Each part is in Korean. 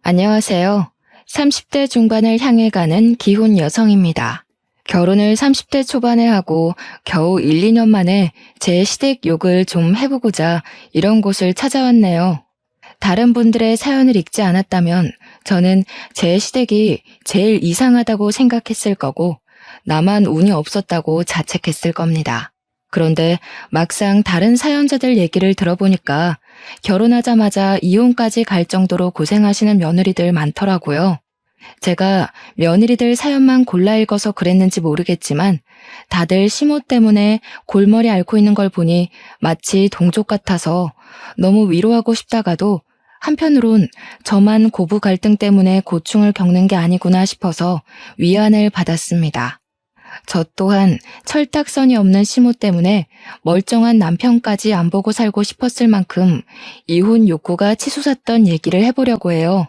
안녕하세요. 30대 중반을 향해 가는 기혼 여성입니다. 결혼을 30대 초반에 하고 겨우 1, 2년 만에 제 시댁 욕을 좀 해보고자 이런 곳을 찾아왔네요. 다른 분들의 사연을 읽지 않았다면 저는 제 시댁이 제일 이상하다고 생각했을 거고 나만 운이 없었다고 자책했을 겁니다. 그런데 막상 다른 사연자들 얘기를 들어보니까 결혼하자마자 이혼까지 갈 정도로 고생하시는 며느리들 많더라고요. 제가 며느리들 사연만 골라 읽어서 그랬는지 모르겠지만 다들 시모 때문에 골머리 앓고 있는 걸 보니 마치 동족 같아서 너무 위로하고 싶다가도 한편으론 저만 고부 갈등 때문에 고충을 겪는 게 아니구나 싶어서 위안을 받았습니다. 저 또한 철딱선이 없는 시모 때문에 멀쩡한 남편까지 안 보고 살고 싶었을 만큼 이혼 욕구가 치솟았던 얘기를 해보려고 해요.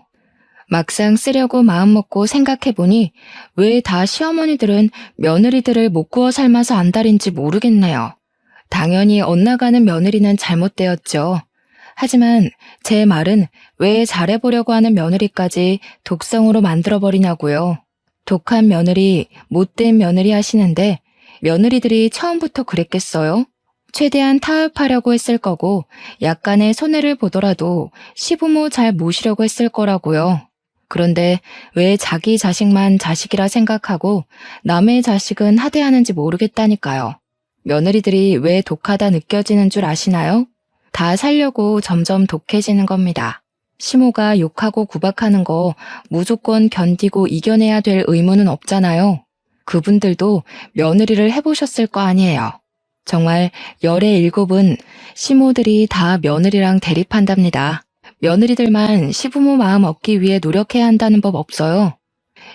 막상 쓰려고 마음먹고 생각해보니 왜 다 시어머니들은 며느리들을 못 구워 삶아서 안달인지 모르겠네요. 당연히 엇나가는 며느리는 잘못되었죠. 하지만 제 말은 왜 잘해보려고 하는 며느리까지 독성으로 만들어버리냐고요. 독한 며느리, 못된 며느리 하시는데 며느리들이 처음부터 그랬겠어요? 최대한 타협하려고 했을 거고 약간의 손해를 보더라도 시부모 잘 모시려고 했을 거라고요. 그런데 왜 자기 자식만 자식이라 생각하고 남의 자식은 하대하는지 모르겠다니까요. 며느리들이 왜 독하다 느껴지는 줄 아시나요? 다 살려고 점점 독해지는 겁니다. 시모가 욕하고 구박하는 거 무조건 견디고 이겨내야 될 의무는 없잖아요. 그분들도 며느리를 해보셨을 거 아니에요. 정말 열의 일곱은 시모들이 다 며느리랑 대립한답니다. 며느리들만 시부모 마음 얻기 위해 노력해야 한다는 법 없어요.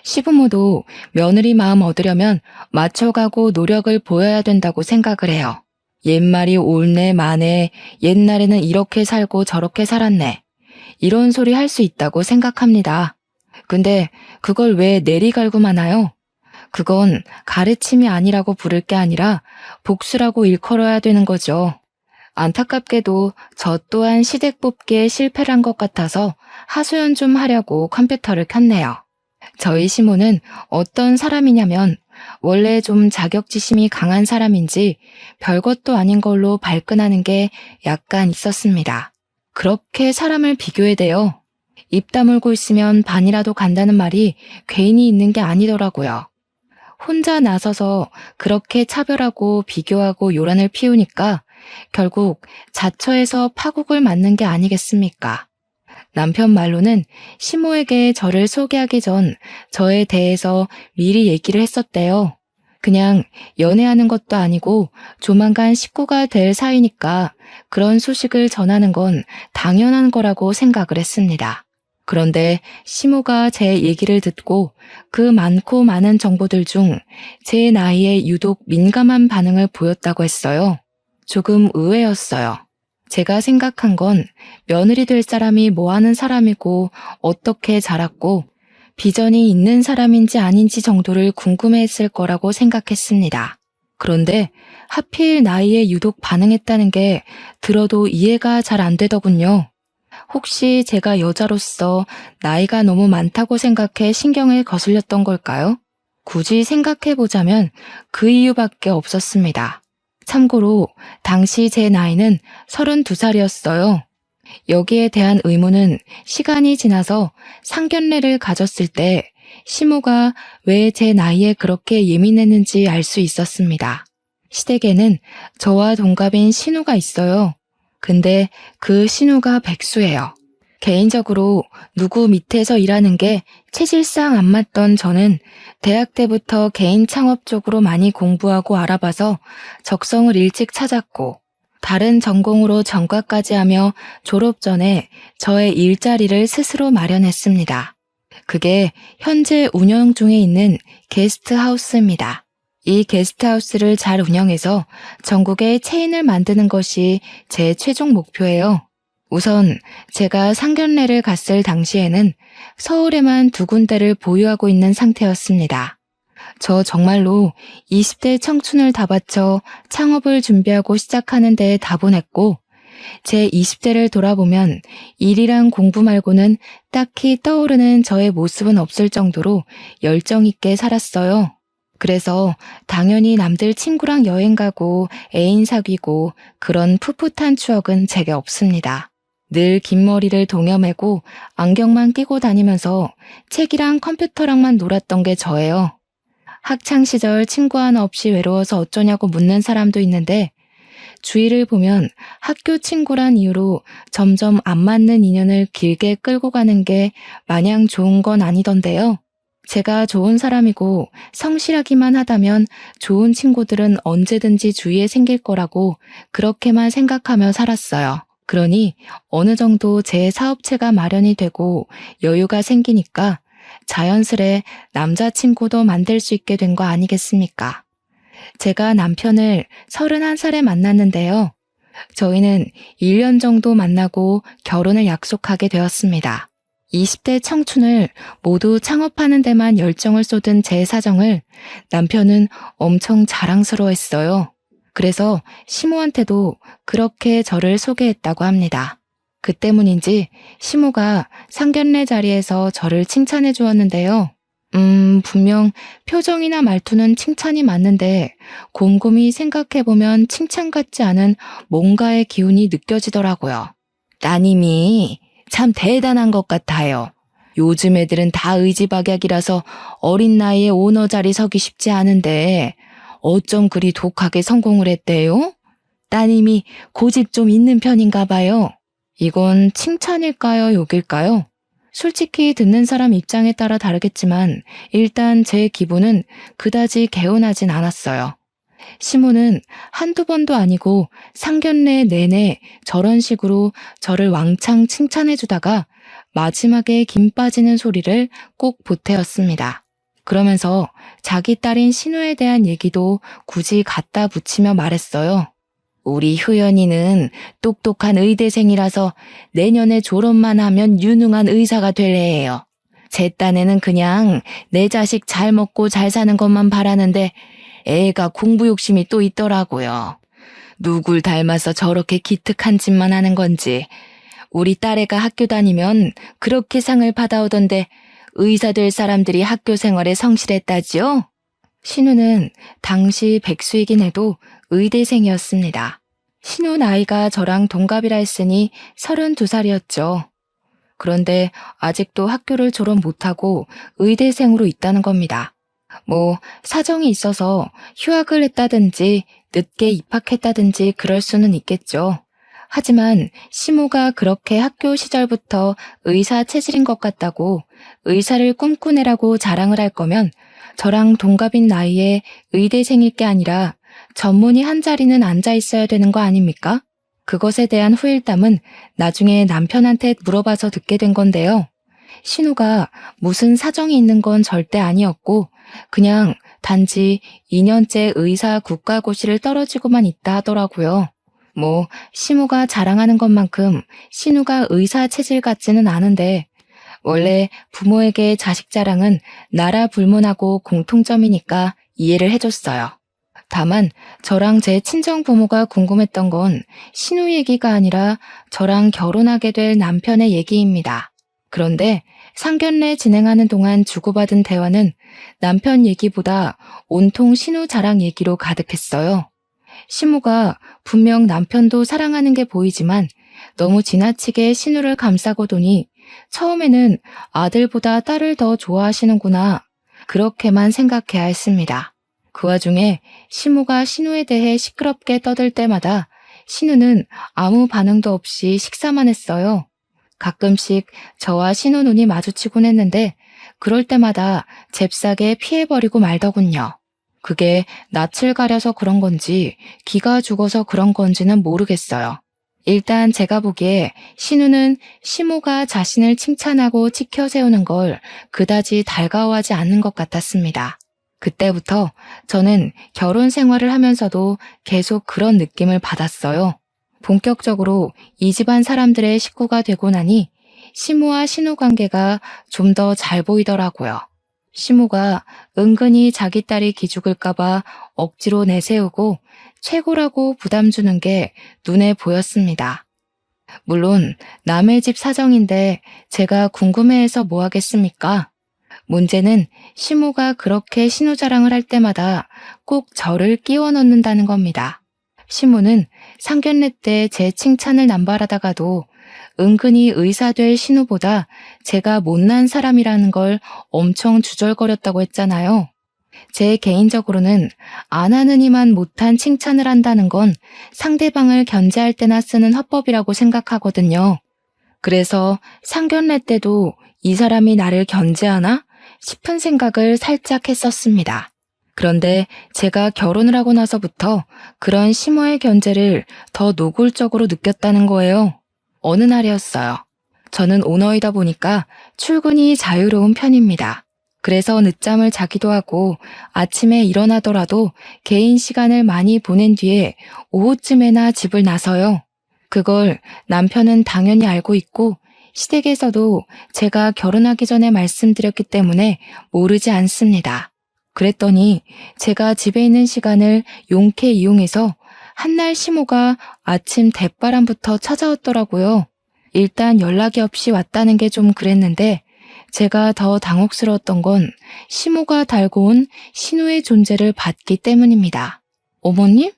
시부모도 며느리 마음 얻으려면 맞춰가고 노력을 보여야 된다고 생각을 해요. 옛말이 옳네 마네, 옛날에는 이렇게 살고 저렇게 살았네. 이런 소리 할 수 있다고 생각합니다. 근데 그걸 왜 내리갈구만 하요? 그건 가르침이 아니라고 부를 게 아니라 복수라고 일컬어야 되는 거죠. 안타깝게도 저 또한 시댁 뽑기에 실패를 한 것 같아서 하소연 좀 하려고 컴퓨터를 켰네요. 저희 시모는 어떤 사람이냐면 원래 좀 자격지심이 강한 사람인지 별것도 아닌 걸로 발끈하는 게 약간 있었습니다. 그렇게 사람을 비교해대요. 입 다물고 있으면 반이라도 간다는 말이 괜히 있는 게 아니더라고요. 혼자 나서서 그렇게 차별하고 비교하고 요란을 피우니까 결국 자처해서 파국을 맞는 게 아니겠습니까? 남편 말로는 시모에게 저를 소개하기 전 저에 대해서 미리 얘기를 했었대요. 그냥 연애하는 것도 아니고 조만간 식구가 될 사이니까 그런 소식을 전하는 건 당연한 거라고 생각을 했습니다. 그런데 시모가 제 얘기를 듣고 그 많고 많은 정보들 중 제 나이에 유독 민감한 반응을 보였다고 했어요. 조금 의외였어요. 제가 생각한 건 며느리 될 사람이 뭐 하는 사람이고 어떻게 자랐고 비전이 있는 사람인지 아닌지 정도를 궁금해했을 거라고 생각했습니다. 그런데 하필 나이에 유독 반응했다는 게 들어도 이해가 잘 안 되더군요. 혹시 제가 여자로서 나이가 너무 많다고 생각해 신경을 거슬렸던 걸까요? 굳이 생각해보자면 그 이유밖에 없었습니다. 참고로 당시 제 나이는 32살이었어요. 여기에 대한 의문은 시간이 지나서 상견례를 가졌을 때 시모가 왜 제 나이에 그렇게 예민했는지 알 수 있었습니다. 시댁에는 저와 동갑인 신우가 있어요. 근데 그 신우가 백수예요. 개인적으로 누구 밑에서 일하는 게 체질상 안 맞던 저는 대학 때부터 개인 창업 쪽으로 많이 공부하고 알아봐서 적성을 일찍 찾았고 다른 전공으로 전과까지 하며 졸업 전에 저의 일자리를 스스로 마련했습니다. 그게 현재 운영 중에 있는 게스트하우스입니다. 이 게스트하우스를 잘 운영해서 전국에 체인을 만드는 것이 제 최종 목표예요. 우선 제가 상견례를 갔을 당시에는 서울에만 2군데를 보유하고 있는 상태였습니다. 저 정말로 20대 청춘을 다 바쳐 창업을 준비하고 시작하는 데에 다분했고 제 20대를 돌아보면 일이랑 공부 말고는 딱히 떠오르는 저의 모습은 없을 정도로 열정 있게 살았어요. 그래서 당연히 남들 친구랑 여행 가고 애인 사귀고 그런 풋풋한 추억은 제게 없습니다. 늘 긴 머리를 동여매고 안경만 끼고 다니면서 책이랑 컴퓨터랑만 놀았던 게 저예요. 학창 시절 친구 하나 없이 외로워서 어쩌냐고 묻는 사람도 있는데 주위를 보면 학교 친구란 이유로 점점 안 맞는 인연을 길게 끌고 가는 게 마냥 좋은 건 아니던데요. 제가 좋은 사람이고 성실하기만 하다면 좋은 친구들은 언제든지 주위에 생길 거라고 그렇게만 생각하며 살았어요. 그러니 어느 정도 제 사업체가 마련이 되고 여유가 생기니까 자연스레 남자친구도 만들 수 있게 된 거 아니겠습니까? 제가 남편을 31살에 만났는데요. 저희는 1년 정도 만나고 결혼을 약속하게 되었습니다. 20대 청춘을 모두 창업하는 데만 열정을 쏟은 제 사정을 남편은 엄청 자랑스러워했어요. 그래서 시모한테도 그렇게 저를 소개했다고 합니다. 그 때문인지 시모가 상견례 자리에서 저를 칭찬해 주었는데요. 분명 표정이나 말투는 칭찬이 맞는데 곰곰이 생각해보면 칭찬 같지 않은 뭔가의 기운이 느껴지더라고요. 따님이 참 대단한 것 같아요. 요즘 애들은 다 의지박약이라서 어린 나이에 오너 자리 서기 쉽지 않은데 어쩜 그리 독하게 성공을 했대요? 따님이 고집 좀 있는 편인가 봐요. 이건 칭찬일까요, 욕일까요? 솔직히 듣는 사람 입장에 따라 다르겠지만 일단 제 기분은 그다지 개운하진 않았어요. 시모는 한두 번도 아니고 상견례 내내 저런 식으로 저를 왕창 칭찬해주다가 마지막에 김 빠지는 소리를 꼭 보태었습니다. 그러면서 자기 딸인 신우에 대한 얘기도 굳이 갖다 붙이며 말했어요. 우리 효연이는 똑똑한 의대생이라서 내년에 졸업만 하면 유능한 의사가 될 애예요. 제 딴에는 그냥 내 자식 잘 먹고 잘 사는 것만 바라는데 애가 공부 욕심이 또 있더라고요. 누굴 닮아서 저렇게 기특한 짓만 하는 건지. 우리 딸애가 학교 다니면 그렇게 상을 받아오던데 의사 될 사람들이 학교 생활에 성실했다지요? 신우는 당시 백수이긴 해도 의대생이었습니다. 신우 나이가 저랑 동갑이라 했으니 32살이었죠. 그런데 아직도 학교를 졸업 못하고 의대생으로 있다는 겁니다. 뭐 사정이 있어서 휴학을 했다든지 늦게 입학했다든지 그럴 수는 있겠죠. 하지만 시모가 그렇게 학교 시절부터 의사 체질인 것 같다고 의사를 꿈꾸네라고 자랑을 할 거면 저랑 동갑인 나이에 의대생일 게 아니라 전문의 한 자리는 앉아 있어야 되는 거 아닙니까? 그것에 대한 후일담은 나중에 남편한테 물어봐서 듣게 된 건데요. 신우가 무슨 사정이 있는 건 절대 아니었고 그냥 단지 2년째 의사 국가고시를 떨어지고만 있다 하더라고요. 뭐 시무가 자랑하는 것만큼 신우가 의사 체질 같지는 않은데 원래 부모에게 자식 자랑은 나라 불문하고 공통점이니까 이해를 해줬어요. 다만 저랑 제 친정 부모가 궁금했던 건 신우 얘기가 아니라 저랑 결혼하게 될 남편의 얘기입니다. 그런데 상견례 진행하는 동안 주고받은 대화는 남편 얘기보다 온통 신우 자랑 얘기로 가득했어요. 시무가 분명 남편도 사랑하는 게 보이지만 너무 지나치게 신우를 감싸고 도니 처음에는 아들보다 딸을 더 좋아하시는구나 그렇게만 생각해야 했습니다. 그 와중에 시무가 신우에 대해 시끄럽게 떠들 때마다 신우는 아무 반응도 없이 식사만 했어요. 가끔씩 저와 신우 눈이 마주치곤 했는데 그럴 때마다 잽싸게 피해버리고 말더군요. 그게 낯을 가려서 그런 건지 기가 죽어서 그런 건지는 모르겠어요. 일단 제가 보기에 신우는 시모가 자신을 칭찬하고 치켜세우는 걸 그다지 달가워하지 않는 것 같았습니다. 그때부터 저는 결혼 생활을 하면서도 계속 그런 느낌을 받았어요. 본격적으로 이 집안 사람들의 식구가 되고 나니 시모와 신우 관계가 좀 더 잘 보이더라고요. 시모가 은근히 자기 딸이 기죽을까봐 억지로 내세우고 최고라고 부담 주는 게 눈에 보였습니다. 물론 남의 집 사정인데 제가 궁금해해서 뭐 하겠습니까? 문제는 시모가 그렇게 신우 자랑을 할 때마다 꼭 저를 끼워 넣는다는 겁니다. 시모는 상견례 때 제 칭찬을 남발하다가도 은근히 의사 될 신우보다 제가 못난 사람이라는 걸 엄청 주절거렸다고 했잖아요. 제 개인적으로는 안 하느니만 못한 칭찬을 한다는 건 상대방을 견제할 때나 쓰는 화법이라고 생각하거든요. 그래서 상견례 때도 이 사람이 나를 견제하나 싶은 생각을 살짝 했었습니다. 그런데 제가 결혼을 하고 나서부터 그런 심오의 견제를 더 노골적으로 느꼈다는 거예요. 어느 날이었어요. 저는 오너이다 보니까 출근이 자유로운 편입니다. 그래서 늦잠을 자기도 하고 아침에 일어나더라도 개인 시간을 많이 보낸 뒤에 오후쯤에나 집을 나서요. 그걸 남편은 당연히 알고 있고 시댁에서도 제가 결혼하기 전에 말씀드렸기 때문에 모르지 않습니다. 그랬더니 제가 집에 있는 시간을 용케 이용해서 한날 시모가 아침 대바람부터 찾아왔더라고요. 일단 연락이 없이 왔다는 게 좀 그랬는데 제가 더 당혹스러웠던 건 시모가 달고 온 신우의 존재를 봤기 때문입니다. 어머님?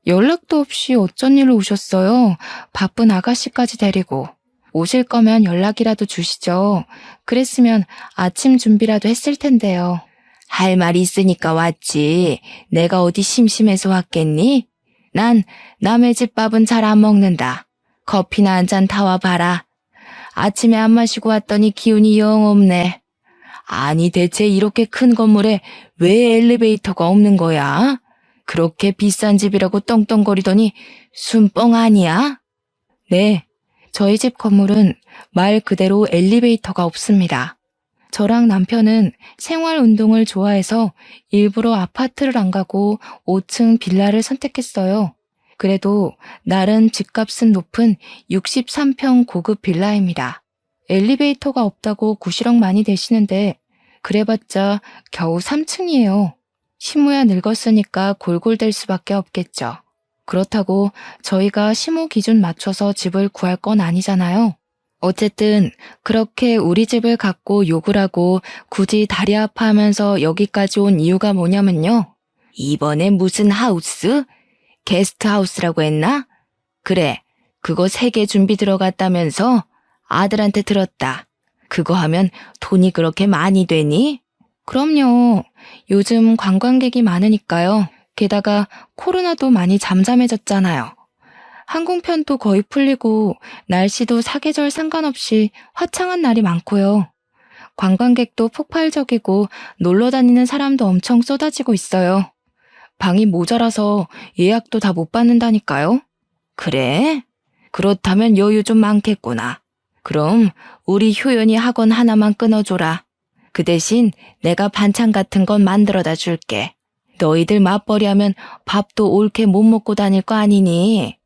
연락도 없이 어쩐 일로 오셨어요? 바쁜 아가씨까지 데리고. 오실 거면 연락이라도 주시죠. 그랬으면 아침 준비라도 했을 텐데요. 할 말 있으니까 왔지. 내가 어디 심심해서 왔겠니? 난 남의 집 밥은 잘 안 먹는다. 커피나 한 잔 타와 봐라. 아침에 안 마시고 왔더니 기운이 영 없네. 아니 대체 이렇게 큰 건물에 왜 엘리베이터가 없는 거야? 그렇게 비싼 집이라고 떵떵거리더니 순뻥 아니야? 네, 저희 집 건물은 말 그대로 엘리베이터가 없습니다. 저랑 남편은 생활 운동을 좋아해서 일부러 아파트를 안 가고 5층 빌라를 선택했어요. 그래도 나름 집값은 높은 63평 고급 빌라입니다. 엘리베이터가 없다고 구시렁 많이 대시는데 그래봤자 겨우 3층이에요. 시모야 늙었으니까 골골댈 수밖에 없겠죠. 그렇다고 저희가 시모 기준 맞춰서 집을 구할 건 아니잖아요. 어쨌든 그렇게 우리 집을 갖고 욕을 하고 굳이 다리 아파하면서 여기까지 온 이유가 뭐냐면요. 이번에 무슨 하우스? 게스트하우스라고 했나? 그래, 그거 3개 준비 들어갔다면서? 아들한테 들었다. 그거 하면 돈이 그렇게 많이 되니? 그럼요. 요즘 관광객이 많으니까요. 게다가 코로나도 많이 잠잠해졌잖아요. 항공편도 거의 풀리고 날씨도 사계절 상관없이 화창한 날이 많고요. 관광객도 폭발적이고 놀러 다니는 사람도 엄청 쏟아지고 있어요. 방이 모자라서 예약도 다 못 받는다니까요. 그래? 그렇다면 여유 좀 많겠구나. 그럼 우리 효연이 학원 하나만 끊어줘라. 그 대신 내가 반찬 같은 건 만들어다 줄게. 너희들 맞벌이 하면 밥도 옳게 못 먹고 다닐 거 아니니?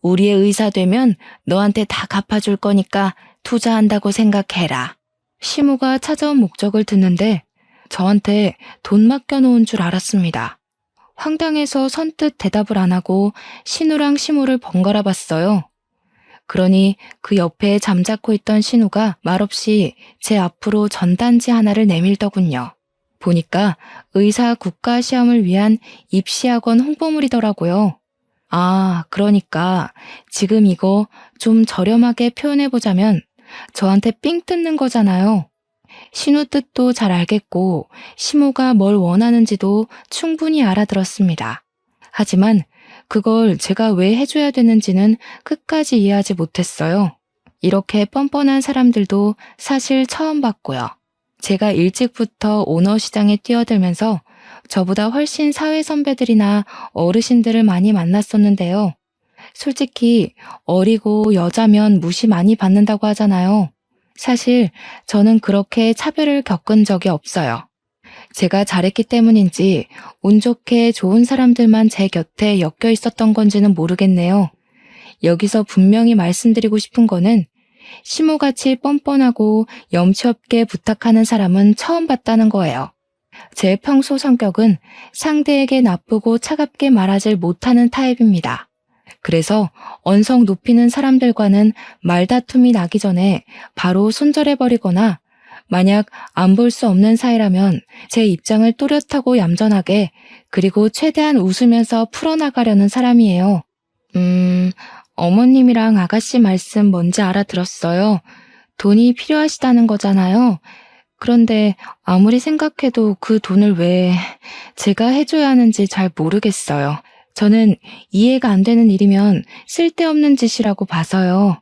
우리의 의사 되면 너한테 다 갚아줄 거니까 투자한다고 생각해라. 시무가 찾아온 목적을 듣는데 저한테 돈 맡겨놓은 줄 알았습니다. 황당해서 선뜻 대답을 안 하고 신우랑 시무를 번갈아 봤어요. 그러니 그 옆에 잠자코 있던 신우가 말없이 제 앞으로 전단지 하나를 내밀더군요. 보니까 의사 국가시험을 위한 입시학원 홍보물이더라고요. 아, 그러니까 지금 이거 좀 저렴하게 표현해보자면 저한테 삥 뜯는 거잖아요. 신우 뜻도 잘 알겠고 시모가 뭘 원하는지도 충분히 알아들었습니다. 하지만 그걸 제가 왜 해줘야 되는지는 끝까지 이해하지 못했어요. 이렇게 뻔뻔한 사람들도 사실 처음 봤고요. 제가 일찍부터 오너 시장에 뛰어들면서 저보다 훨씬 사회 선배들이나 어르신들을 많이 만났었는데요. 솔직히 어리고 여자면 무시 많이 받는다고 하잖아요. 사실 저는 그렇게 차별을 겪은 적이 없어요. 제가 잘했기 때문인지 운 좋게 좋은 사람들만 제 곁에 엮여 있었던 건지는 모르겠네요. 여기서 분명히 말씀드리고 싶은 거는 시모같이 뻔뻔하고 염치 없게 부탁하는 사람은 처음 봤다는 거예요. 제 평소 성격은 상대에게 나쁘고 차갑게 말하질 못하는 타입입니다. 그래서 언성 높이는 사람들과는 말다툼이 나기 전에 바로 손절해버리거나 만약 안 볼 수 없는 사이라면 제 입장을 또렷하고 얌전하게 그리고 최대한 웃으면서 풀어나가려는 사람이에요. 어머님이랑 아가씨 말씀 뭔지 알아들었어요. 돈이 필요하시다는 거잖아요. 그런데 아무리 생각해도 그 돈을 왜 제가 해줘야 하는지 잘 모르겠어요. 저는 이해가 안 되는 일이면 쓸데없는 짓이라고 봐서요.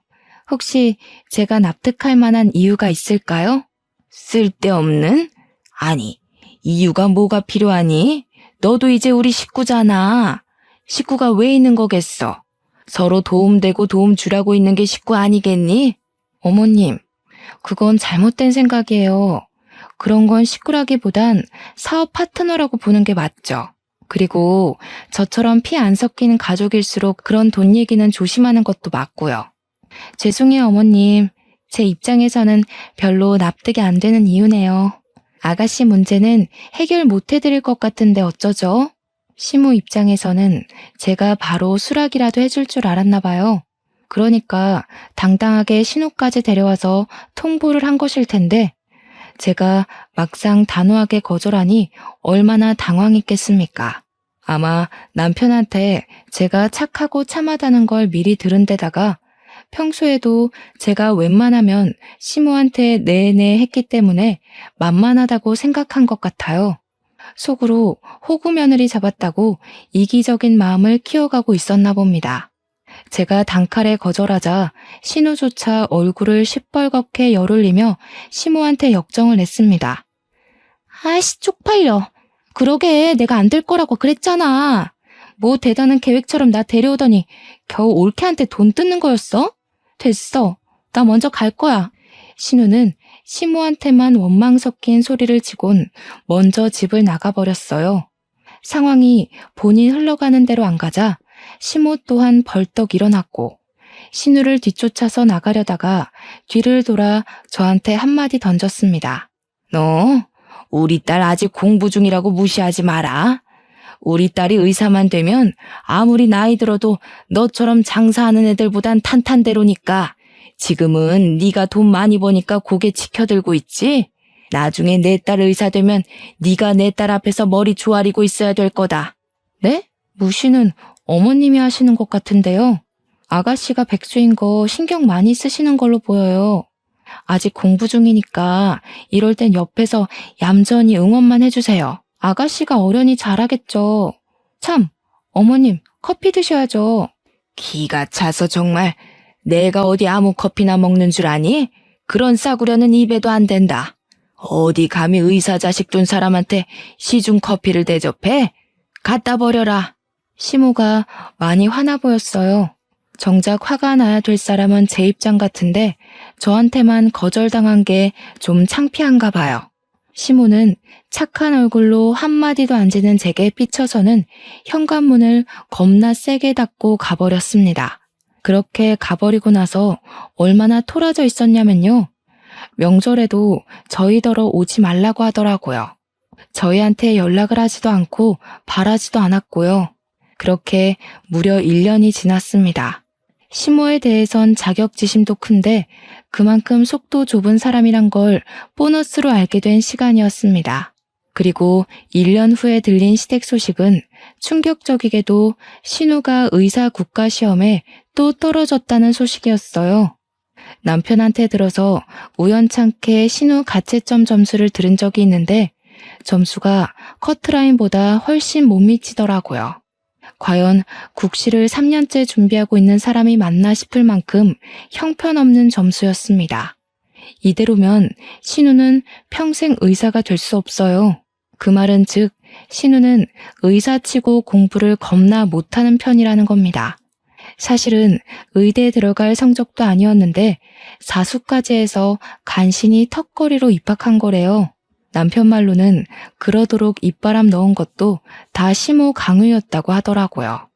혹시 제가 납득할 만한 이유가 있을까요? 쓸데없는? 아니, 이유가 뭐가 필요하니? 너도 이제 우리 식구잖아. 식구가 왜 있는 거겠어? 서로 도움되고 도움 주라고 있는 게 식구 아니겠니? 어머님, 그건 잘못된 생각이에요. 그런 건 식구라기보단 사업 파트너라고 보는 게 맞죠. 그리고 저처럼 피 안 섞이는 가족일수록 그런 돈 얘기는 조심하는 것도 맞고요. 죄송해요, 어머님. 제 입장에서는 별로 납득이 안 되는 이유네요. 아가씨 문제는 해결 못 해드릴 것 같은데 어쩌죠? 시무 입장에서는 제가 바로 수락이라도 해줄 줄 알았나 봐요. 그러니까 당당하게 신우까지 데려와서 통보를 한 것일 텐데 제가 막상 단호하게 거절하니 얼마나 당황했겠습니까? 아마 남편한테 제가 착하고 참하다는 걸 미리 들은 데다가 평소에도 제가 웬만하면 시무한테 네네 했기 때문에 만만하다고 생각한 것 같아요. 속으로 호구 며느리 잡았다고 이기적인 마음을 키워가고 있었나 봅니다. 제가 단칼에 거절하자 신우조차 얼굴을 시뻘겋게 열올리며 시무한테 역정을 냈습니다. 아이씨, 쪽팔려. 그러게 내가 안 될 거라고 그랬잖아. 뭐 대단한 계획처럼 나 데려오더니 겨우 올케한테 돈 뜯는 거였어? 됐어. 나 먼저 갈 거야. 신우는 시무한테만 원망 섞인 소리를 치곤 먼저 집을 나가버렸어요. 상황이 본인 흘러가는 대로 안 가자 시무 또한 벌떡 일어났고 신우를 뒤쫓아서 나가려다가 뒤를 돌아 저한테 한마디 던졌습니다. 너 우리 딸 아직 공부 중이라고 무시하지 마라. 우리 딸이 의사만 되면 아무리 나이 들어도 너처럼 장사하는 애들보단 탄탄대로니까 지금은 네가 돈 많이 버니까 고개 치켜들고 있지? 나중에 내 딸 의사 되면 네가 내 딸 앞에서 머리 조아리고 있어야 될 거다. 네? 무시는 어머님이 하시는 것 같은데요. 아가씨가 백수인 거 신경 많이 쓰시는 걸로 보여요. 아직 공부 중이니까 이럴 땐 옆에서 얌전히 응원만 해주세요. 아가씨가 어련히 잘하겠죠. 참, 어머님 커피 드셔야죠. 기가 차서 정말 내가 어디 아무 커피나 먹는 줄 아니? 그런 싸구려는 입에도 안 된다. 어디 감히 의사 자식 둔 사람한테 시중 커피를 대접해? 갖다 버려라. 시모가 많이 화나 보였어요. 정작 화가 나야 될 사람은 제 입장 같은데 저한테만 거절당한 게 좀 창피한가 봐요. 시모는 착한 얼굴로 한마디도 안 지는 제게 삐쳐서는 현관문을 겁나 세게 닫고 가버렸습니다. 그렇게 가버리고 나서 얼마나 토라져 있었냐면요. 명절에도 저희더러 오지 말라고 하더라고요. 저희한테 연락을 하지도 않고 바라지도 않았고요. 그렇게 무려 1년이 지났습니다. 시모에 대해선 자격지심도 큰데 그만큼 속도 좁은 사람이란 걸 보너스로 알게 된 시간이었습니다. 그리고 1년 후에 들린 시댁 소식은 충격적이게도 신우가 의사 국가시험에 또 떨어졌다는 소식이었어요. 남편한테 들어서 우연찮게 신우 가채점 점수를 들은 적이 있는데 점수가 커트라인보다 훨씬 못 미치더라고요. 과연 국시를 3년째 준비하고 있는 사람이 맞나 싶을 만큼 형편없는 점수였습니다. 이대로면 신우는 평생 의사가 될 수 없어요. 그 말은 즉 신우는 의사치고 공부를 겁나 못하는 편이라는 겁니다. 사실은 의대에 들어갈 성적도 아니었는데 사수까지 해서 간신히 턱걸이로 입학한 거래요. 남편 말로는 그러도록 입바람 넣은 것도 다 시모 강요였다고 하더라고요.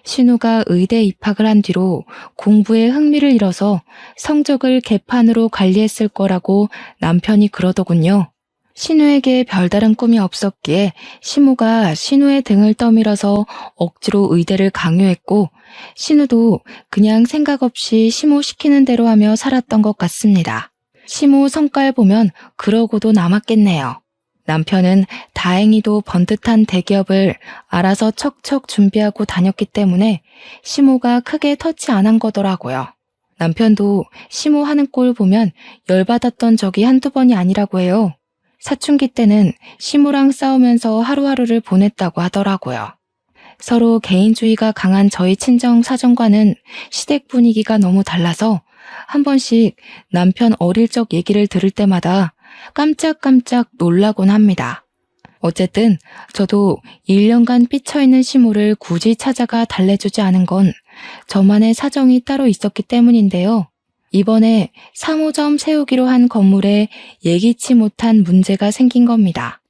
신우가 의대 입학을 한 뒤로 공부에 흥미를 잃어서 성적을 개판으로 관리했을 거라고 남편이 그러더군요. 신우에게 별다른 꿈이 없었기에 시모가 신우의 등을 떠밀어서 억지로 의대를 강요했고 신우도 그냥 생각 없이 시모 시키는 대로 하며 살았던 것 같습니다. 시모 성깔 보면 그러고도 남았겠네요. 남편은 다행히도 번듯한 대기업을 알아서 척척 준비하고 다녔기 때문에 시모가 크게 터치 안 한 거더라고요. 남편도 시모 하는 꼴 보면 열받았던 적이 한두 번이 아니라고 해요. 사춘기 때는 시모랑 싸우면서 하루하루를 보냈다고 하더라고요. 서로 개인주의가 강한 저희 친정 사정과는 시댁 분위기가 너무 달라서 한 번씩 남편 어릴 적 얘기를 들을 때마다 깜짝깜짝 놀라곤 합니다. 어쨌든 저도 1년간 삐쳐있는 시모를 굳이 찾아가 달래주지 않은 건 저만의 사정이 따로 있었기 때문인데요. 이번에 3호점 세우기로 한 건물에 예기치 못한 문제가 생긴 겁니다.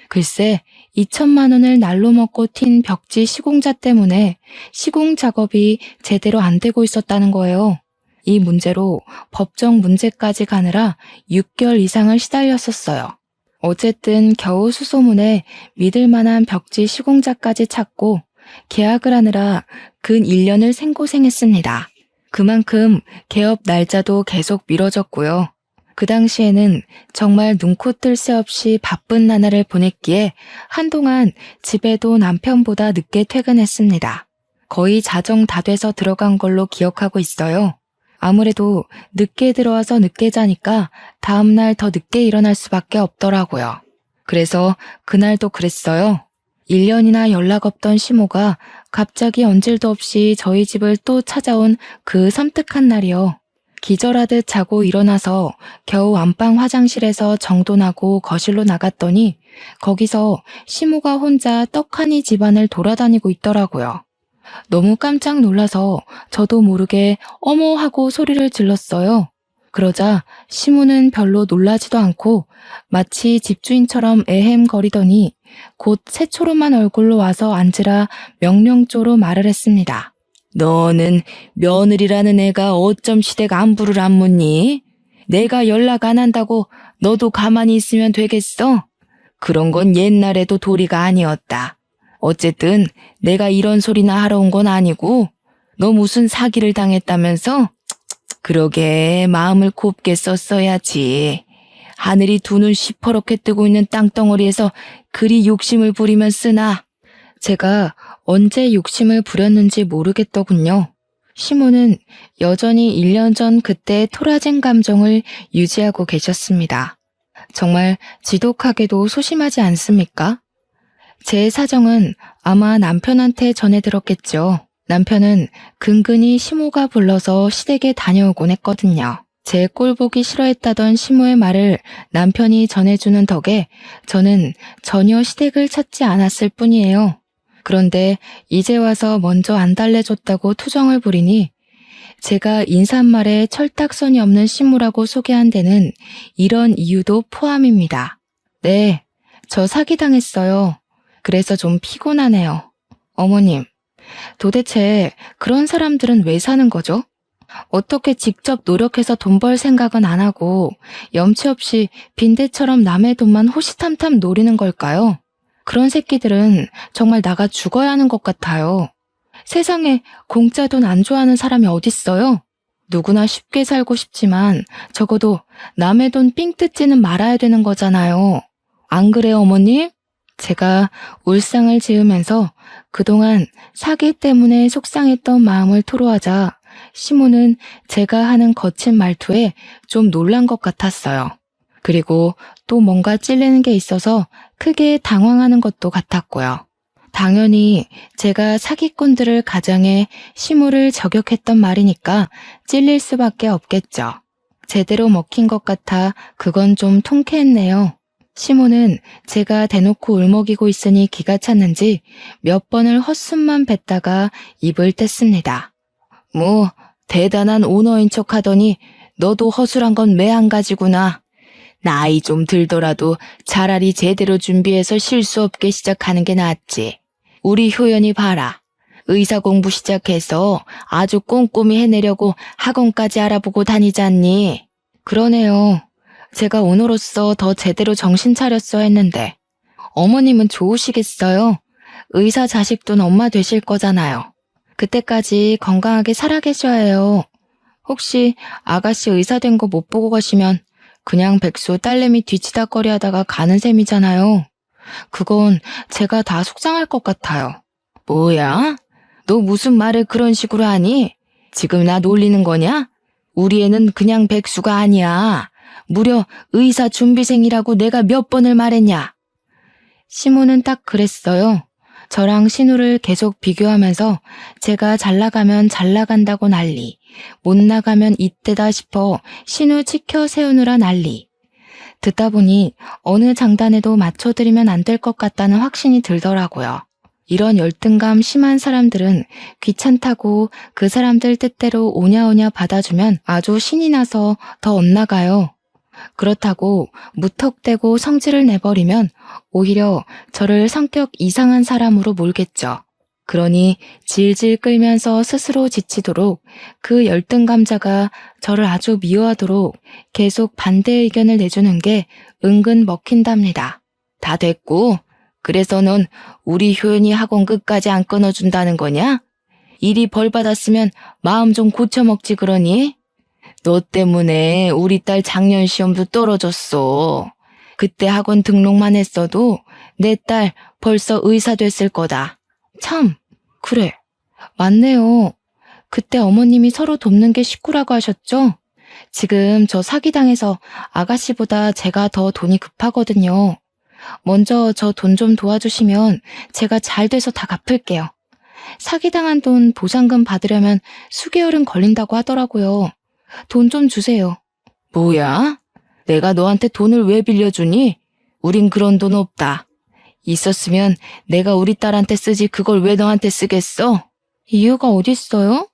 글쎄 2천만 원을 날로 먹고 튄 벽지 시공자 때문에 시공 작업이 제대로 안 되고 있었다는 거예요. 이 문제로 법정 문제까지 가느라 6개월 이상을 시달렸었어요. 어쨌든 겨우 수소문에 믿을 만한 벽지 시공자까지 찾고 계약을 하느라 근 1년을 생고생했습니다. 그만큼 개업 날짜도 계속 미뤄졌고요. 그 당시에는 정말 눈코 뜰 새 없이 바쁜 나날을 보냈기에 한동안 집에도 남편보다 늦게 퇴근했습니다. 거의 자정 다 돼서 들어간 걸로 기억하고 있어요. 아무래도 늦게 들어와서 늦게 자니까 다음날 더 늦게 일어날 수밖에 없더라고요. 그래서 그날도 그랬어요. 1년이나 연락 없던 시모가 갑자기 언질도 없이 저희 집을 또 찾아온 그 섬뜩한 날이요. 기절하듯 자고 일어나서 겨우 안방 화장실에서 정돈하고 거실로 나갔더니 거기서 시모가 혼자 떡하니 집안을 돌아다니고 있더라고요. 너무 깜짝 놀라서 저도 모르게 어머 하고 소리를 질렀어요. 그러자 시모는 별로 놀라지도 않고 마치 집주인처럼 에헴거리더니 곧 새초롬한 얼굴로 와서 앉으라 명령조로 말을 했습니다. 너는 며느리라는 애가 어쩜 시댁 안부를 안 묻니? 내가 연락 안 한다고 너도 가만히 있으면 되겠어? 그런 건 옛날에도 도리가 아니었다. 어쨌든 내가 이런 소리나 하러 온 건 아니고 너 무슨 사기를 당했다면서? 그러게 마음을 곱게 썼어야지. 하늘이 두 눈 시퍼렇게 뜨고 있는 땅덩어리에서 그리 욕심을 부리면 쓰나? 제가 언제 욕심을 부렸는지 모르겠더군요. 시모는 여전히 1년 전 그때의 토라진 감정을 유지하고 계셨습니다. 정말 지독하게도 소심하지 않습니까? 제 사정은 아마 남편한테 전해 들었겠죠. 남편은 근근히 시모가 불러서 시댁에 다녀오곤 했거든요. 제 꼴 보기 싫어했다던 시모의 말을 남편이 전해주는 덕에 저는 전혀 시댁을 찾지 않았을 뿐이에요. 그런데 이제 와서 먼저 안 달래줬다고 투정을 부리니 제가 인사말에 철딱선이 없는 시모라고 소개한 데는 이런 이유도 포함입니다. 네, 저 사기당했어요. 그래서 좀 피곤하네요. 어머님, 도대체 그런 사람들은 왜 사는 거죠? 어떻게 직접 노력해서 돈 벌 생각은 안 하고 염치 없이 빈대처럼 남의 돈만 호시탐탐 노리는 걸까요? 그런 새끼들은 정말 나가 죽어야 하는 것 같아요. 세상에 공짜 돈 안 좋아하는 사람이 어딨어요? 누구나 쉽게 살고 싶지만 적어도 남의 돈 삥 뜯지는 말아야 되는 거잖아요. 안 그래요, 어머님? 제가 울상을 지으면서 그동안 사기 때문에 속상했던 마음을 토로하자 시모는 제가 하는 거친 말투에 좀 놀란 것 같았어요. 그리고 또 뭔가 찔리는 게 있어서 크게 당황하는 것도 같았고요. 당연히 제가 사기꾼들을 가장해 시모를 저격했던 말이니까 찔릴 수밖에 없겠죠. 제대로 먹힌 것 같아 그건 좀 통쾌했네요. 시모는 제가 대놓고 울먹이고 있으니 기가 찼는지 몇 번을 헛숨만 뱉다가 입을 뗐습니다. 뭐 대단한 오너인 척 하더니 너도 허술한 건 매한가지구나. 나이 좀 들더라도 차라리 제대로 준비해서 실수 없게 시작하는 게 낫지. 우리 효연이 봐라. 의사 공부 시작해서 아주 꼼꼼히 해내려고 학원까지 알아보고 다니잖니. 그러네요. 제가 오늘로써 더 제대로 정신 차렸어야 했는데 어머님은 좋으시겠어요? 의사 자식 둔 엄마 되실 거잖아요. 그때까지 건강하게 살아 계셔야 해요. 혹시 아가씨 의사 된 거 못 보고 가시면 그냥 백수 딸내미 뒤치다꺼리 하다가 가는 셈이잖아요. 그건 제가 다 속상할 것 같아요. 뭐야? 너 무슨 말을 그런 식으로 하니? 지금 나 놀리는 거냐? 우리 애는 그냥 백수가 아니야. 무려 의사 준비생이라고 내가 몇 번을 말했냐? 시모는 딱 그랬어요. 저랑 신우를 계속 비교하면서 제가 잘 나가면 잘 나간다고 난리, 못 나가면 이때다 싶어 신우 치켜 세우느라 난리. 듣다 보니 어느 장단에도 맞춰드리면 안 될 것 같다는 확신이 들더라고요. 이런 열등감 심한 사람들은 귀찮다고 그 사람들 뜻대로 오냐오냐 받아주면 아주 신이 나서 더 엇나가요. 그렇다고 무턱대고 성질을 내버리면 오히려 저를 성격 이상한 사람으로 몰겠죠. 그러니 질질 끌면서 스스로 지치도록 그 열등감자가 저를 아주 미워하도록 계속 반대 의견을 내주는 게 은근 먹힌답니다. 다 됐고, 그래서 넌 우리 효연이 학원 끝까지 안 끊어준다는 거냐? 일이 벌 받았으면 마음 좀 고쳐먹지 그러니? 너 때문에 우리 딸 작년 시험도 떨어졌어. 그때 학원 등록만 했어도 내 딸 벌써 의사 됐을 거다. 참, 그래. 맞네요. 그때 어머님이 서로 돕는 게 식구라고 하셨죠? 지금 저 사기당해서 아가씨보다 제가 더 돈이 급하거든요. 먼저 저 돈 좀 도와주시면 제가 잘 돼서 다 갚을게요. 사기당한 돈 보상금 받으려면 수개월은 걸린다고 하더라고요. 돈 좀 주세요. 뭐야? 내가 너한테 돈을 왜 빌려주니? 우린 그런 돈 없다. 있었으면 내가 우리 딸한테 쓰지 그걸 왜 너한테 쓰겠어? 이유가 어딨어요?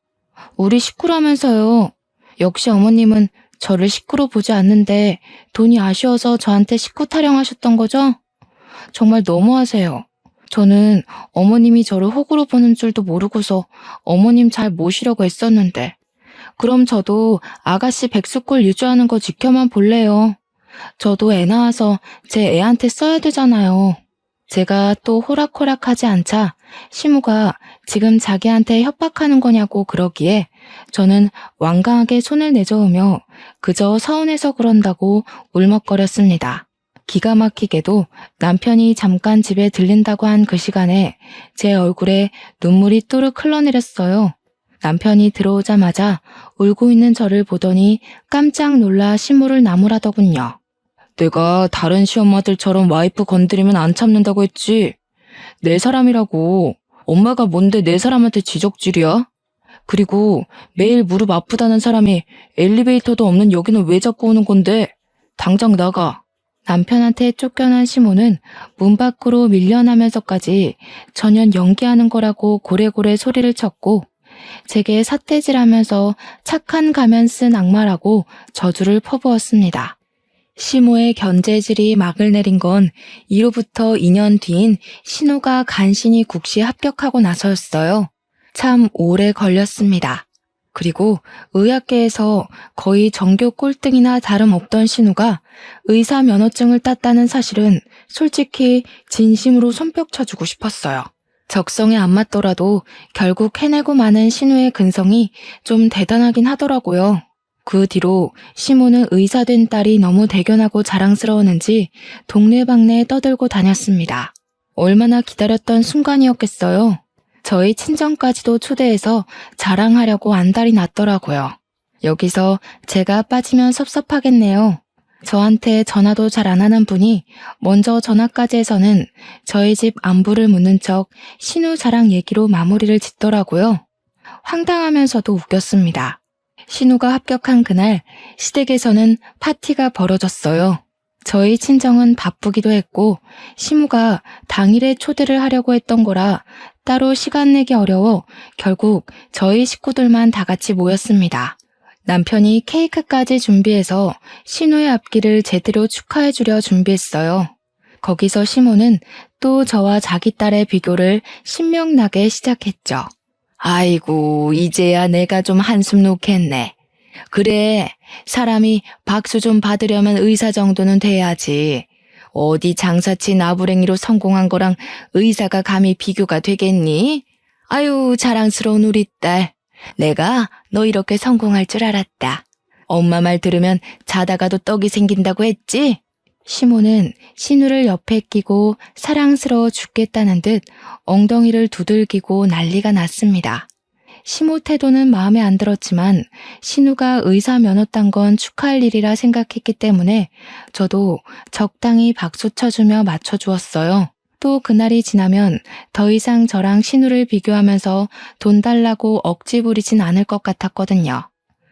우리 식구라면서요. 역시 어머님은 저를 식구로 보지 않는데 돈이 아쉬워서 저한테 식구 타령하셨던 거죠? 정말 너무하세요. 저는 어머님이 저를 호구로 보는 줄도 모르고서 어머님 잘 모시려고 했었는데 그럼 저도 아가씨 백수꼴 유지하는 거 지켜만 볼래요. 저도 애 낳아서 제 애한테 써야 되잖아요. 제가 또 호락호락하지 않자 시무가 지금 자기한테 협박하는 거냐고 그러기에 저는 완강하게 손을 내저으며 그저 서운해서 그런다고 울먹거렸습니다. 기가 막히게도 남편이 잠깐 집에 들린다고 한 그 시간에 제 얼굴에 눈물이 또르륵 흘러내렸어요. 남편이 들어오자마자 울고 있는 저를 보더니 깜짝 놀라 시무를 나무라더군요. 내가 다른 시엄마들처럼 와이프 건드리면 안 참는다고 했지. 내 사람이라고. 엄마가 뭔데 내 사람한테 지적질이야? 그리고 매일 무릎 아프다는 사람이 엘리베이터도 없는 여기는 왜 자꾸 오는 건데? 당장 나가. 남편한테 쫓겨난 시모는 문 밖으로 밀려나면서까지 전혀 연기하는 거라고 고래고래 소리를 쳤고 제게 삿대질하면서 착한 가면 쓴 악마라고 저주를 퍼부었습니다. 시모의 견제질이 막을 내린 건 이로부터 2년 뒤인 신우가 간신히 국시에 합격하고 나서였어요. 참 오래 걸렸습니다. 그리고 의학계에서 거의 전교 꼴등이나 다름없던 신우가 의사 면허증을 땄다는 사실은 솔직히 진심으로 손뼉 쳐주고 싶었어요. 적성에 안 맞더라도 결국 해내고 마는 신우의 근성이 좀 대단하긴 하더라고요. 그 뒤로 시모는 의사된 딸이 너무 대견하고 자랑스러웠는지 동네방네 떠들고 다녔습니다. 얼마나 기다렸던 순간이었겠어요. 저희 친정까지도 초대해서 자랑하려고 안달이 났더라고요. 여기서 제가 빠지면 섭섭하겠네요. 저한테 전화도 잘 안 하는 분이 먼저 전화까지 해서는 저희 집 안부를 묻는 척 신우 자랑 얘기로 마무리를 짓더라고요. 황당하면서도 웃겼습니다. 신우가 합격한 그날 시댁에서는 파티가 벌어졌어요. 저희 친정은 바쁘기도 했고 시무가 당일에 초대를 하려고 했던 거라 따로 시간 내기 어려워 결국 저희 식구들만 다 같이 모였습니다. 남편이 케이크까지 준비해서 신우의 앞길을 제대로 축하해주려 준비했어요. 거기서 시모는 또 저와 자기 딸의 비교를 신명나게 시작했죠. 아이고, 이제야 내가 좀 한숨 놓겠네. 그래, 사람이 박수 좀 받으려면 의사 정도는 돼야지. 어디 장사치 나부랭이로 성공한 거랑 의사가 감히 비교가 되겠니? 아유, 자랑스러운 우리 딸. 내가 너 이렇게 성공할 줄 알았다. 엄마 말 들으면 자다가도 떡이 생긴다고 했지? 시모는 신우를 옆에 끼고 사랑스러워 죽겠다는 듯 엉덩이를 두들기고 난리가 났습니다. 시모 태도는 마음에 안 들었지만 신우가 의사 면허 딴 건 축하할 일이라 생각했기 때문에 저도 적당히 박수 쳐주며 맞춰주었어요. 또 그날이 지나면 더 이상 저랑 신우를 비교하면서 돈 달라고 억지 부리진 않을 것 같았거든요.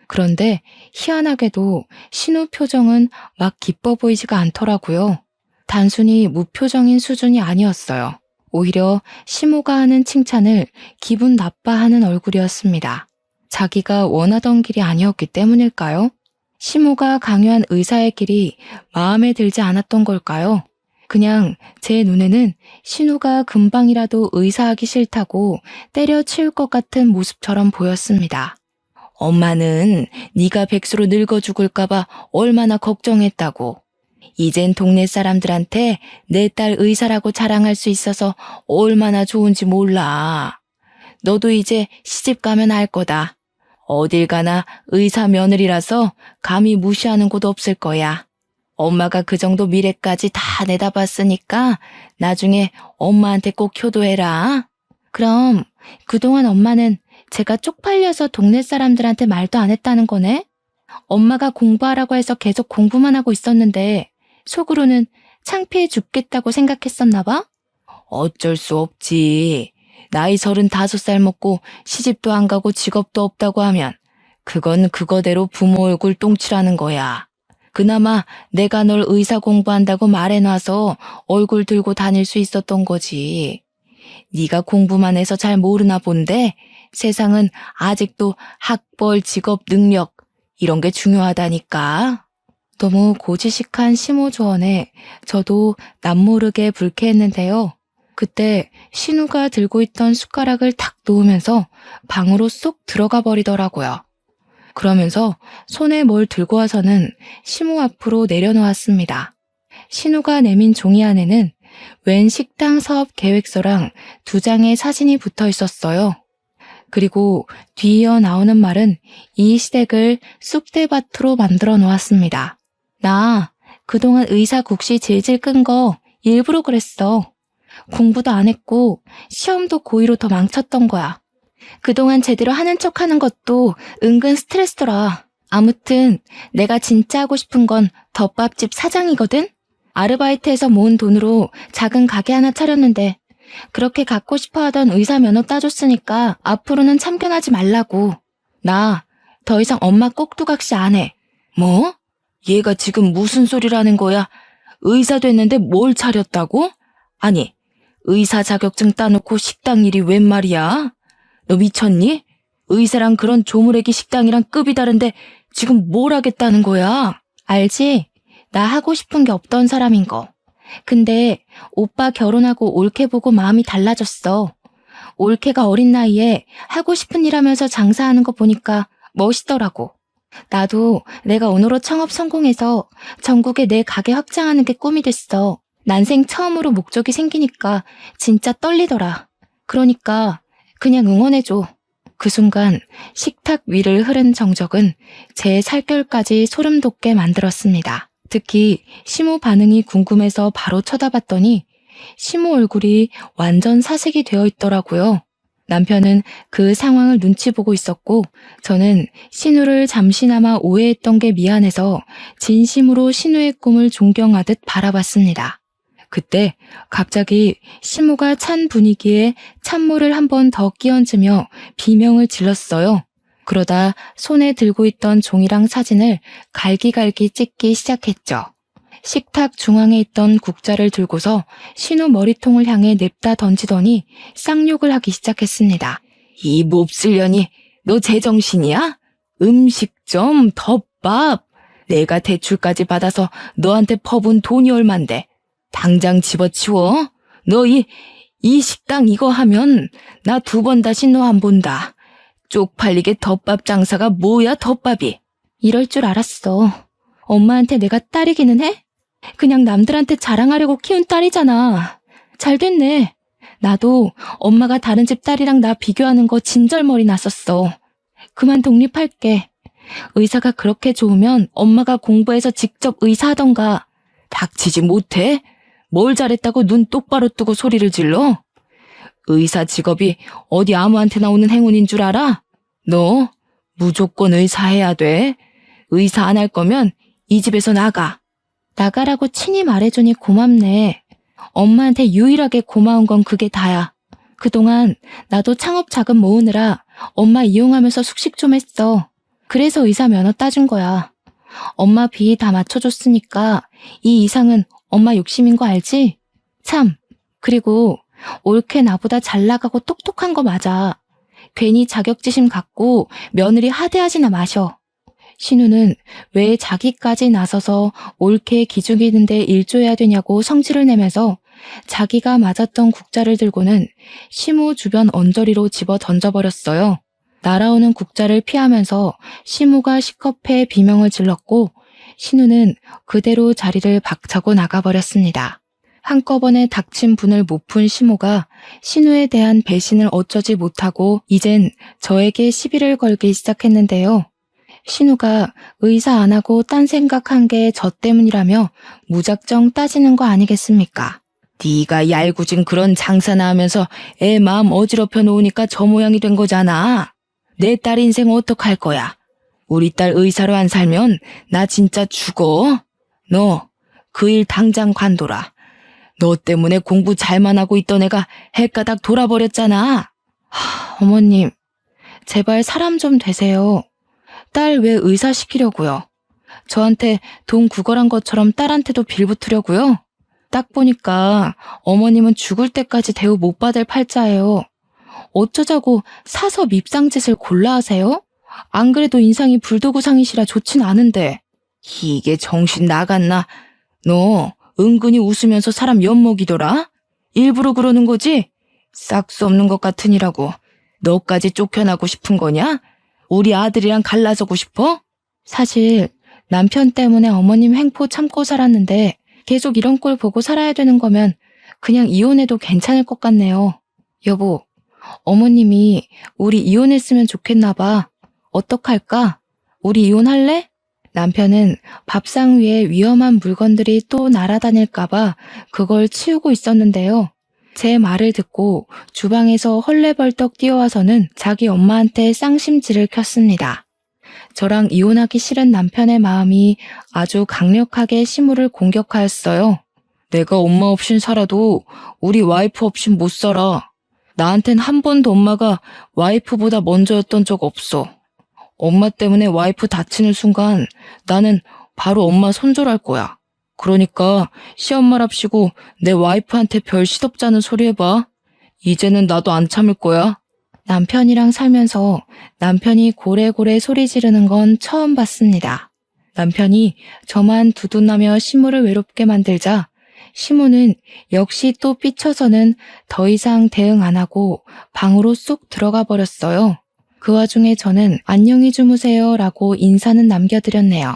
그런데 희한하게도 신우 표정은 막 기뻐 보이지가 않더라고요. 단순히 무표정인 수준이 아니었어요. 오히려 시모가 하는 칭찬을 기분 나빠하는 얼굴이었습니다. 자기가 원하던 길이 아니었기 때문일까요? 시모가 강요한 의사의 길이 마음에 들지 않았던 걸까요? 그냥 제 눈에는 신우가 금방이라도 의사하기 싫다고 때려치울 것 같은 모습처럼 보였습니다. 엄마는 네가 백수로 늙어 죽을까봐 얼마나 걱정했다고. 이젠 동네 사람들한테 내 딸 의사라고 자랑할 수 있어서 얼마나 좋은지 몰라. 너도 이제 시집 가면 알 거다. 어딜 가나 의사 며느리라서 감히 무시하는 곳 없을 거야. 엄마가 그 정도 미래까지 다 내다봤으니까 나중에 엄마한테 꼭 효도해라. 그럼 그동안 엄마는 제가 쪽팔려서 동네 사람들한테 말도 안 했다는 거네? 엄마가 공부하라고 해서 계속 공부만 하고 있었는데 속으로는 창피해 죽겠다고 생각했었나 봐? 어쩔 수 없지. 나이 35살 먹고 시집도 안 가고 직업도 없다고 하면 그건 그거대로 부모 얼굴 똥칠하는 거야. 그나마 내가 널 의사 공부한다고 말해놔서 얼굴 들고 다닐 수 있었던 거지. 네가 공부만 해서 잘 모르나 본데 세상은 아직도 학벌, 직업, 능력 이런 게 중요하다니까. 너무 고지식한 시모 조언에 저도 남모르게 불쾌했는데요. 그때 신우가 들고 있던 숟가락을 탁 놓으면서 방으로 쏙 들어가 버리더라고요. 그러면서 손에 뭘 들고 와서는 시모 앞으로 내려놓았습니다. 신우가 내민 종이 안에는 웬 식당 사업 계획서랑 2장의 사진이 붙어 있었어요. 그리고 뒤이어 나오는 말은 이 시댁을 쑥대밭으로 만들어 놓았습니다. 나 그동안 의사 국시 질질 끈 거 일부러 그랬어. 공부도 안 했고 시험도 고의로 더 망쳤던 거야. 그동안 제대로 하는 척 하는 것도 은근 스트레스더라. 아무튼 내가 진짜 하고 싶은 건 덮밥집 사장이거든? 아르바이트해서 모은 돈으로 작은 가게 하나 차렸는데 그렇게 갖고 싶어 하던 의사 면허 따줬으니까 앞으로는 참견하지 말라고. 나 더 이상 엄마 꼭두각시 안 해. 뭐? 얘가 지금 무슨 소리라는 거야? 의사 됐는데 뭘 차렸다고? 아니, 의사 자격증 따놓고 식당 일이 웬 말이야? 너 미쳤니? 의사랑 그런 조무래기 식당이랑 급이 다른데 지금 뭘 하겠다는 거야? 알지? 나 하고 싶은 게 없던 사람인 거. 근데 오빠 결혼하고 올케 보고 마음이 달라졌어. 올케가 어린 나이에 하고 싶은 일 하면서 장사하는 거 보니까 멋있더라고. 나도 내가 오너로 창업 성공해서 전국에 내 가게 확장하는 게 꿈이 됐어. 난생 처음으로 목적이 생기니까 진짜 떨리더라. 그러니까 그냥 응원해줘. 그 순간 식탁 위를 흐른 정적은 제 살결까지 소름 돋게 만들었습니다. 특히 시모 반응이 궁금해서 바로 쳐다봤더니 시모 얼굴이 완전 사색이 되어 있더라고요. 남편은 그 상황을 눈치 보고 있었고 저는 신우를 잠시나마 오해했던 게 미안해서 진심으로 신우의 꿈을 존경하듯 바라봤습니다. 그때 갑자기 시모가 찬 분위기에 찬물을 한 번 더 끼얹으며 비명을 질렀어요. 그러다 손에 들고 있던 종이랑 사진을 갈기갈기 찍기 시작했죠. 식탁 중앙에 있던 국자를 들고서 신우 머리통을 향해 냅다 던지더니 쌍욕을 하기 시작했습니다. 이 몹쓸년이 너 제정신이야? 음식점, 덮밥. 내가 대출까지 받아서 너한테 퍼본 돈이 얼만데. 당장 집어치워. 너 이 식당 이거 하면 나 2번 다시 너 안 본다. 쪽팔리게 덮밥 장사가 뭐야 덮밥이. 이럴 줄 알았어. 엄마한테 내가 딸이기는 해? 그냥 남들한테 자랑하려고 키운 딸이잖아. 잘 됐네. 나도 엄마가 다른 집 딸이랑 나 비교하는 거 진절머리 났었어. 그만 독립할게. 의사가 그렇게 좋으면 엄마가 공부해서 직접 의사하던가. 닥치지 못해? 뭘 잘했다고 눈 똑바로 뜨고 소리를 질러? 의사 직업이 어디 아무한테나 오는 행운인 줄 알아? 너 무조건 의사해야 돼. 의사 안 할 거면 이 집에서 나가. 나가라고 친히 말해주니 고맙네. 엄마한테 유일하게 고마운 건 그게 다야. 그동안 나도 창업 자금 모으느라 엄마 이용하면서 숙식 좀 했어. 그래서 의사 면허 따준 거야. 엄마 비 다 맞춰줬으니까 이 이상은 엄마 욕심인 거 알지? 참, 그리고 올케 나보다 잘 나가고 똑똑한 거 맞아. 괜히 자격지심 갖고 며느리 하대하지나 마셔. 신우는 왜 자기까지 나서서 올케 기죽이는데 일조해야 되냐고 성질을 내면서 자기가 맞았던 국자를 들고는 시무 주변 언저리로 집어 던져버렸어요. 날아오는 국자를 피하면서 시무가 시겁해 비명을 질렀고 신우는 그대로 자리를 박차고 나가버렸습니다. 한꺼번에 닥친 분을 못 푼 시무가 신우에 대한 배신을 어쩌지 못하고 이젠 저에게 시비를 걸기 시작했는데요. 신우가 의사 안 하고 딴 생각한 게 저 때문이라며 무작정 따지는 거 아니겠습니까? 네가 얄궂은 그런 장사나 하면서 애 마음 어지럽혀 놓으니까 저 모양이 된 거잖아. 내 딸 인생 어떡할 거야? 우리 딸 의사로 안 살면 나 진짜 죽어. 너 그 일 당장 관둬라. 너 때문에 공부 잘만 하고 있던 애가 헷가닥 돌아버렸잖아. 어머님, 제발 사람 좀 되세요. 딸 왜 의사 시키려고요? 저한테 돈 구걸한 것처럼 딸한테도 빌붙으려고요? 딱 보니까 어머님은 죽을 때까지 대우 못 받을 팔자예요. 어쩌자고 사서 밉상짓을 골라 하세요? 안 그래도 인상이 불도구상이시라 좋진 않은데. 이게 정신 나갔나? 너 은근히 웃으면서 사람 엿먹이더라? 일부러 그러는 거지? 싹수 없는 것 같으니라고. 너까지 쫓겨나고 싶은 거냐? 우리 아들이랑 갈라서고 싶어? 사실 남편 때문에 어머님 횡포 참고 살았는데 계속 이런 꼴 보고 살아야 되는 거면 그냥 이혼해도 괜찮을 것 같네요. 여보, 어머님이 우리 이혼했으면 좋겠나 봐. 어떡할까? 우리 이혼할래? 남편은 밥상 위에 위험한 물건들이 또 날아다닐까 봐 그걸 치우고 있었는데요. 제 말을 듣고 주방에서 헐레벌떡 뛰어와서는 자기 엄마한테 쌍심지를 켰습니다. 저랑 이혼하기 싫은 남편의 마음이 아주 강력하게 시무를 공격하였어요. 내가 엄마 없인 살아도 우리 와이프 없인 못 살아. 나한텐 한 번도 엄마가 와이프보다 먼저였던 적 없어. 엄마 때문에 와이프 다치는 순간 나는 바로 엄마 손절할 거야. 그러니까 시엄마랍시고 내 와이프한테 별 시덥잖은 소리 해봐. 이제는 나도 안 참을 거야. 남편이랑 살면서 남편이 고래고래 소리 지르는 건 처음 봤습니다. 남편이 저만 두둔하며 시무를 외롭게 만들자 시무는 역시 또 삐쳐서는 더 이상 대응 안 하고 방으로 쏙 들어가 버렸어요. 그 와중에 저는 안녕히 주무세요 라고 인사는 남겨드렸네요.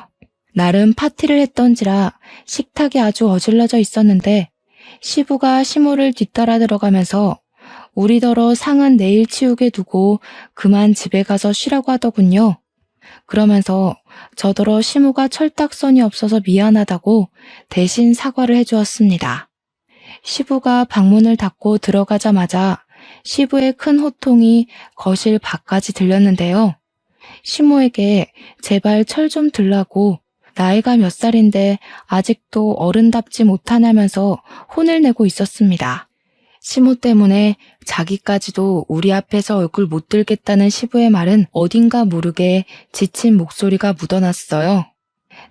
나름 파티를 했던지라 식탁이 아주 어질러져 있었는데 시부가 시무를 뒤따라 들어가면서 우리더러 상은 내일 치우게 두고 그만 집에 가서 쉬라고 하더군요. 그러면서 저더러 시무가 철딱선이 없어서 미안하다고 대신 사과를 해주었습니다. 시부가 방문을 닫고 들어가자마자 시부의 큰 호통이 거실 밖까지 들렸는데요. 시모에게 제발 철 좀 들라고 나이가 몇 살인데 아직도 어른답지 못하냐면서 혼을 내고 있었습니다. 시모 때문에 자기까지도 우리 앞에서 얼굴 못 들겠다는 시부의 말은 어딘가 모르게 지친 목소리가 묻어났어요.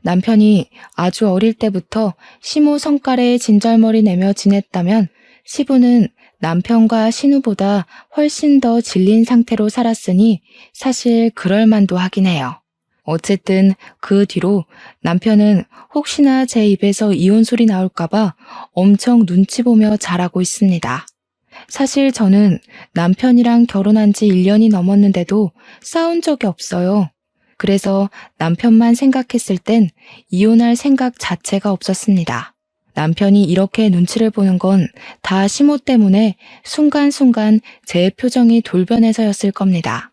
남편이 아주 어릴 때부터 시모 성깔에 진절머리 내며 지냈다면 시부는 남편과 신우보다 훨씬 더 질린 상태로 살았으니 사실 그럴 만도 하긴 해요. 어쨌든 그 뒤로 남편은 혹시나 제 입에서 이혼 소리 나올까봐 엄청 눈치 보며 자라고 있습니다. 사실 저는 남편이랑 결혼한 지 1년이 넘었는데도 싸운 적이 없어요. 그래서 남편만 생각했을 땐 이혼할 생각 자체가 없었습니다. 남편이 이렇게 눈치를 보는 건 다 시모 때문에 순간순간 제 표정이 돌변해서였을 겁니다.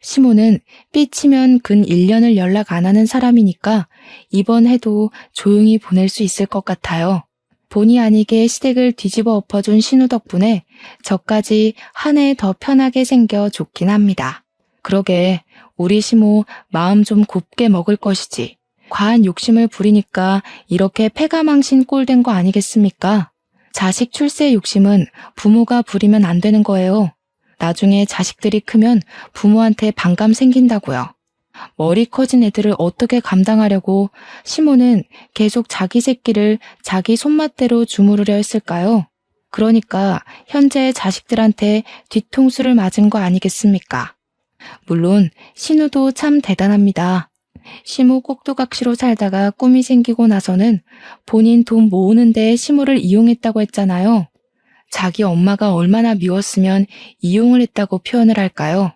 시모는 삐치면 근 1년을 연락 안 하는 사람이니까 이번 해도 조용히 보낼 수 있을 것 같아요. 본의 아니게 시댁을 뒤집어 엎어준 신우 덕분에 저까지 한 해 더 편하게 생겨 좋긴 합니다. 그러게 우리 시모 마음 좀 곱게 먹을 것이지. 과한 욕심을 부리니까 이렇게 패가망신 꼴된 거 아니겠습니까? 자식 출세 욕심은 부모가 부리면 안 되는 거예요. 나중에 자식들이 크면 부모한테 반감 생긴다고요. 머리 커진 애들을 어떻게 감당하려고 시모는 계속 자기 새끼를 자기 손맛대로 주무르려 했을까요? 그러니까 현재 자식들한테 뒤통수를 맞은 거 아니겠습니까? 물론 신우도 참 대단합니다. 시모 꼭두각시로 살다가 꿈이 생기고 나서는 본인 돈 모으는 데 시모를 이용했다고 했잖아요. 자기 엄마가 얼마나 미웠으면 이용을 했다고 표현을 할까요?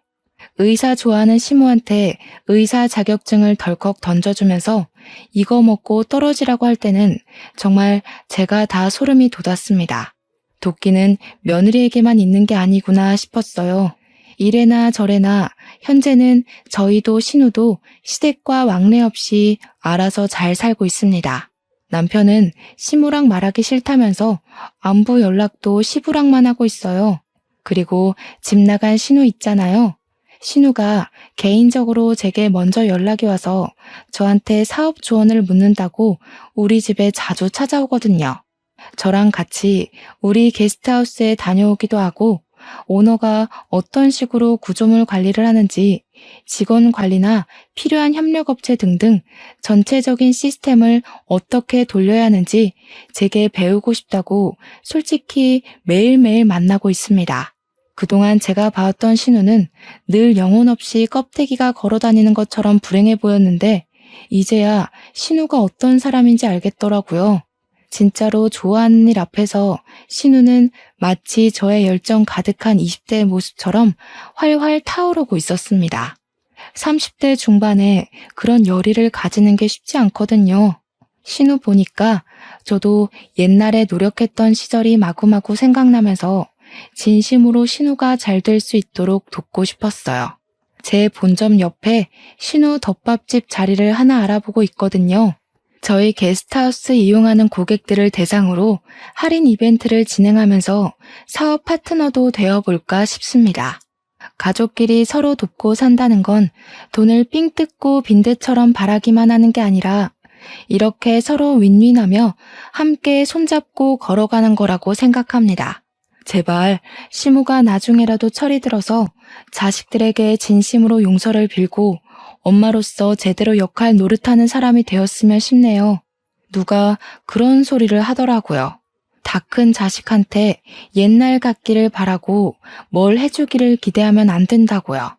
의사 좋아하는 시모한테 의사 자격증을 덜컥 던져주면서 이거 먹고 떨어지라고 할 때는 정말 제가 다 소름이 돋았습니다. 도끼는 며느리에게만 있는 게 아니구나 싶었어요. 이래나 저래나 현재는 저희도 신우도 시댁과 왕래 없이 알아서 잘 살고 있습니다. 남편은 시모랑 말하기 싫다면서 안부 연락도 시부랑만 하고 있어요. 그리고 집 나간 신우 있잖아요. 신우가 개인적으로 제게 먼저 연락이 와서 저한테 사업 조언을 묻는다고 우리 집에 자주 찾아오거든요. 저랑 같이 우리 게스트하우스에 다녀오기도 하고 오너가 어떤 식으로 구조물 관리를 하는지 직원 관리나 필요한 협력업체 등등 전체적인 시스템을 어떻게 돌려야 하는지 제게 배우고 싶다고 솔직히 매일매일 만나고 있습니다. 그동안 제가 봐왔던 신우는 늘 영혼 없이 껍데기가 걸어다니는 것처럼 불행해 보였는데 이제야 신우가 어떤 사람인지 알겠더라고요. 진짜로 좋아하는 일 앞에서 신우는 마치 저의 열정 가득한 20대의 모습처럼 활활 타오르고 있었습니다. 30대 중반에 그런 열의를 가지는 게 쉽지 않거든요. 신우 보니까 저도 옛날에 노력했던 시절이 마구마구 생각나면서 진심으로 신우가 잘 될 수 있도록 돕고 싶었어요. 제 본점 옆에 신우 덮밥집 자리를 하나 알아보고 있거든요. 저희 게스트하우스 이용하는 고객들을 대상으로 할인 이벤트를 진행하면서 사업 파트너도 되어볼까 싶습니다. 가족끼리 서로 돕고 산다는 건 돈을 삥 뜯고 빈대처럼 바라기만 하는 게 아니라 이렇게 서로 윈윈하며 함께 손잡고 걸어가는 거라고 생각합니다. 제발 시무가 나중에라도 철이 들어서 자식들에게 진심으로 용서를 빌고 엄마로서 제대로 역할 노릇하는 사람이 되었으면 싶네요. 누가 그런 소리를 하더라고요. 다 큰 자식한테 옛날 같기를 바라고 뭘 해주기를 기대하면 안 된다고요.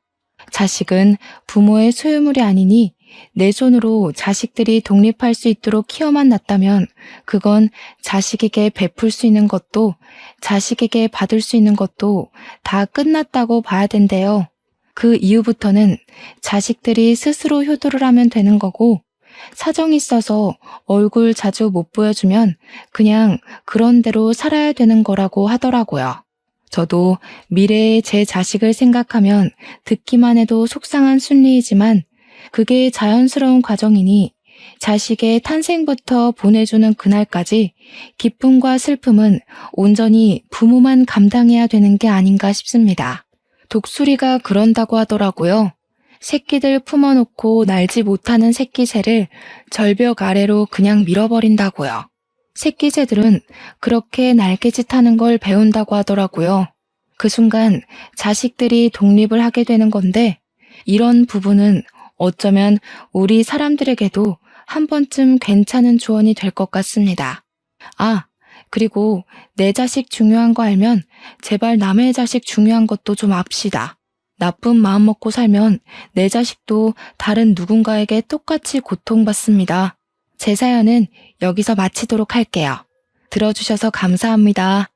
자식은 부모의 소유물이 아니니 내 손으로 자식들이 독립할 수 있도록 키워만 놨다면 그건 자식에게 베풀 수 있는 것도 자식에게 받을 수 있는 것도 다 끝났다고 봐야 된대요. 그 이후부터는 자식들이 스스로 효도를 하면 되는 거고 사정이 있어서 얼굴 자주 못 보여주면 그냥 그런 대로 살아야 되는 거라고 하더라고요. 저도 미래의 제 자식을 생각하면 듣기만 해도 속상한 순리이지만 그게 자연스러운 과정이니 자식의 탄생부터 보내주는 그날까지 기쁨과 슬픔은 온전히 부모만 감당해야 되는 게 아닌가 싶습니다. 독수리가 그런다고 하더라고요. 새끼들 품어놓고 날지 못하는 새끼새를 절벽 아래로 그냥 밀어버린다고요. 새끼새들은 그렇게 날개짓 하는 걸 배운다고 하더라고요. 그 순간 자식들이 독립을 하게 되는 건데 이런 부분은 어쩌면 우리 사람들에게도 한 번쯤 괜찮은 조언이 될 것 같습니다. 아, 그리고 내 자식 중요한 거 알면 제발 남의 자식 중요한 것도 좀 압시다. 나쁜 마음 먹고 살면 내 자식도 다른 누군가에게 똑같이 고통받습니다. 제 사연은 여기서 마치도록 할게요. 들어주셔서 감사합니다.